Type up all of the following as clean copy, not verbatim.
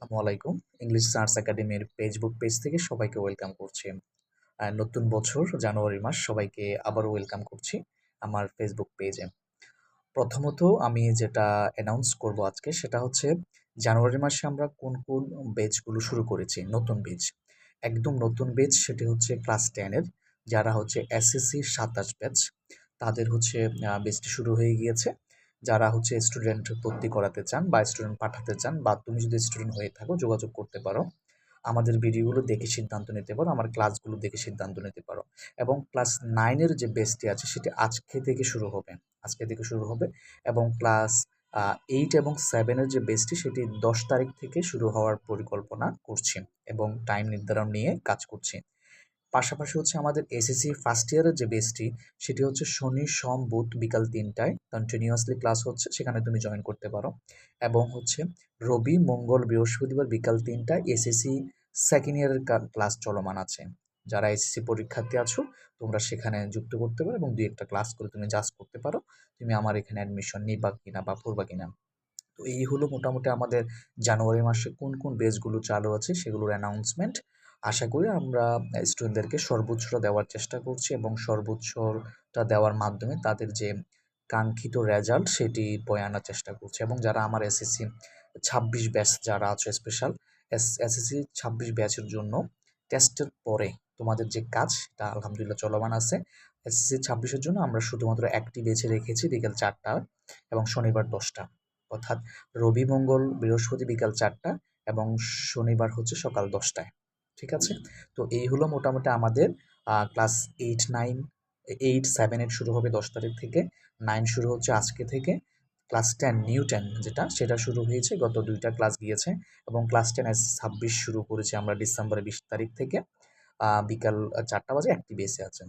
আসসালামু আলাইকুম। English search একাডেমির ফেসবুক পেজ থেকে সবাইকে ওয়েলকাম করছি। নতুন বছর জানুয়ারি মাস সবাইকে আবারও ওয়েলকাম করছি আমার ফেসবুক পেজে। প্রথমত আমি যেটা অ্যানাউন্স করব আজকে সেটা হচ্ছে জানুয়ারি মাসে আমরা কোন ব্যাচগুলো শুরু করেছি, নতুন ব্যাচ। একদম নতুন ব্যাচ সেটি হচ্ছে ক্লাস 10 এর যারা হচ্ছে এসএসসি 27 ব্যাচ তাদের হচ্ছে ব্যাচটি শুরু হয়ে গিয়েছে। যারা হচ্ছে স্টুডেন্ট ভর্তি করাতে চান বা স্টুডেন্ট পাঠাতে চান বা তুমি যদি স্টুডেন্ট হয়ে থাকো যোগাযোগ করতে পারো। আমাদের ভিডিওগুলো দেখে সিদ্ধান্ত নিতে পারো, আমার ক্লাসগুলো দেখে সিদ্ধান্ত নিতে পারো। এবং ক্লাস 9 এর যে ব্যাচটি আছে সেটি আজকে থেকে শুরু হবে। আজকে থেকে শুরু হবে এবং ক্লাস 8 এবং 7 এর যে ব্যাচটি সেটি 10 তারিখ থেকে শুরু হওয়ার পরিকল্পনা করছি এবং টাইম নির্ধারণ নিয়ে কাজ করছি। পাশাপাশি হচ্ছে আমাদের এসএসসি ফার্স্ট ইয়ারের যে ব্যাচটি সেটি হচ্ছে শনি, সোম, বুধ বিকাল ৩টায় কন্টিনিউয়াসলি ক্লাস হচ্ছে, সেখানে তুমি জয়েন করতে পারো। এবং হচ্ছে রবি, মঙ্গল, বৃহস্পতিবার বিকাল ৩টায় এসএসসি সেকেন্ড ইয়ারের ক্লাস চলমান আছে। যারা এসএসসি পরীক্ষার্থী আছো তোমরা সেখানে যুক্ত করতে পারো এবং ২-১টা ক্লাস করে তুমি জাজ করতে পারো তুমি আমার এখানে অ্যাডমিশন নিবা কিনা বা পড়বা কিনা। তো এই হলো মোটামুটি আমাদের জানুয়ারি মাসে কোন ব্যাচগুলো চালু আছে সেগুলোর অ্যানাউন্সমেন্ট। আশা করি আমরা স্টুডেন্টদেরকে সর্বোচ্চটা দেওয়ার চেষ্টা করছি এবং সর্বোচ্চটা দেওয়ার মাধ্যমে তাদের যে কাঙ্ক্ষিত রেজাল্ট সেটি বয়ে আনার চেষ্টা করছি। এবং যারা আমার এসএসসি 26 ব্যাচ যারা আছে স্পেশাল এসএসসি 26 ব্যাচের জন্য টেস্টের পরে তোমাদের যে কাজ সেটা আলহামদুলিল্লাহ চলমান আছে। এসএসসি 26-এর জন্য আমরা শুধুমাত্র একটি বেছে রেখেছি বিকেল 4টা এবং শনিবার 10টা, অর্থাৎ রবি, মঙ্গল, বৃহস্পতি বিকাল 4টা এবং শনিবার হচ্ছে সকাল 10টায়। ঠিক আছে? তো এই হলো মোটামুটি আমাদের ক্লাস 8, 9, 8, 7, 8 শুরু হবে 10 তারিখ থেকে, 9 শুরু হচ্ছে আজকে থেকে, ক্লাস 10 নিউ 10 যেটা সেটা শুরু হয়েছে গত 2টা ক্লাস গিয়েছে এবং ক্লাস 10 26 শুরু করেছি আমরা ডিসেম্বরের 20 তারিখ থেকে। বিকাল 4টা বাজে একটি বেসে আছে।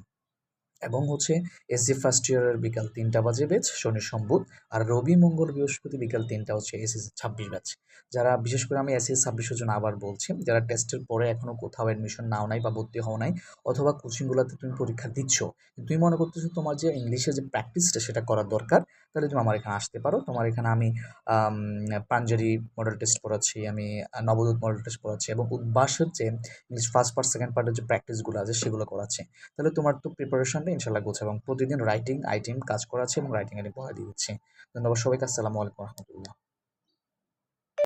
এবং হচ্ছে এসজি ফার্স্ট ইয়ারের বিকাল 3টা বাজে ব্যাচ শনি, সোম, বুধ। আর রবি, মঙ্গল, বৃহস্পতি বিকাল 3টা হচ্ছে এসএসসি 26 ব্যাচ। যারা বিশেষ করে আমি এসএসসি 26-এর জন্য আবার বলছি, যারা টেস্টের পরে এখনো কোথাও অ্যাডমিশন নাও নাই বা ভর্তি হও নাই অথবা কোচিংগুলোতে তুমি পরীক্ষা দিচ্ছ, তুমি মনে করতেছো তোমার যে ইংলিশের যে প্র্যাকটিসটা সেটা করার দরকার, তাহলে তুমি আমার এখানে আসতে পারো। তোমার এখানে আমি পাঞ্জাবি মডেল টেস্ট পড়াচ্ছি, আমি নবদূত মডেল টেস্ট পড়াচ্ছি এবং উদ্ভাসের যে ইংলিশ ফার্স্ট পার্ট, সেকেন্ড পার্টের যে প্র্যাকটিসগুলো আছে সেগুলো করাচ্ছি। তাহলে তোমার তো প্রিপারেশনটা ইনশাল্লাহ গোছ এবং প্রতিদিন রাইটিং আইটেম কাজ করাচ্ছে এবং রাইটিং আইটেম পড়া দিয়ে দিচ্ছি। ধন্যবাদ সবাইকে। আসসালামু আলাইকুম রহমতুল্লাহ।